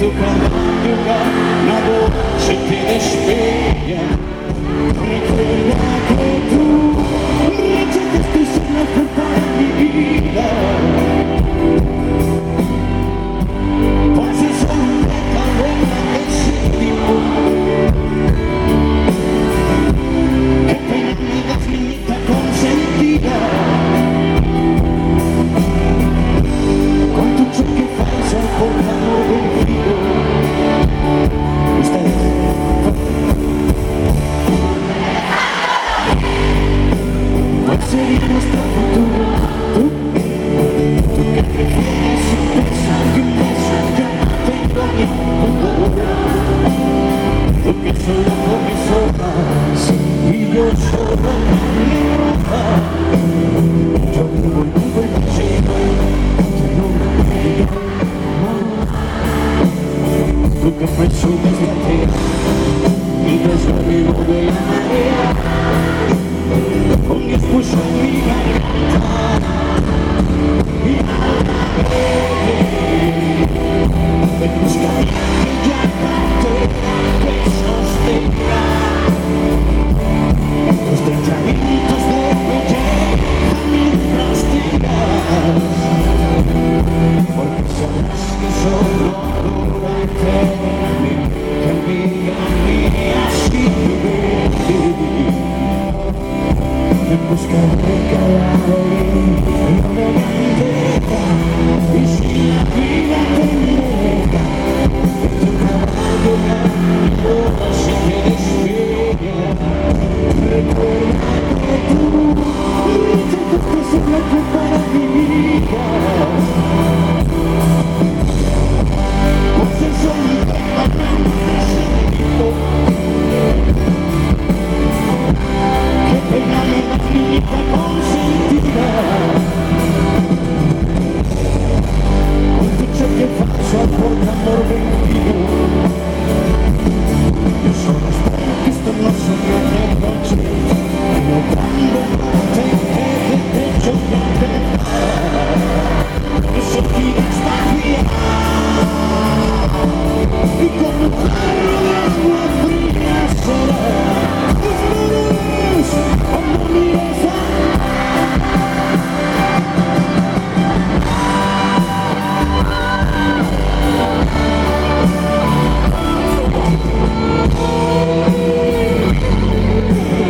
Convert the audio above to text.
tu caballo ganado se te despega. Recuerda que tú rechazaste ser la culpa de mi vida. Pues eso me acabó ese tipo. Qué pena me das, niñita consentida. Con tu cheque falso por amor vencido. Ustedes ¿cuál sería nuestro futuro? ¿Tú qué prefieres? Un beso que un beso, yo no tengo miedo. Tú que solo comes hojas y yo solo mi ropa. Yo vivo en un buen chico, yo no me quiero morir. Tú que me subes la tierra y desarribo de la marea. Con mi esposo en mi garganta y nada me buscaría aquella cartera que sostenga los 30 minutos de belleza mientras tengas, porque sabrás que solo dura eternamente, que amiga mía así vivir. En busca de cada día y una bandera, y si la vida te niega, en tu caballo ganado se te despega. Recuerda que tú rechazaste ser la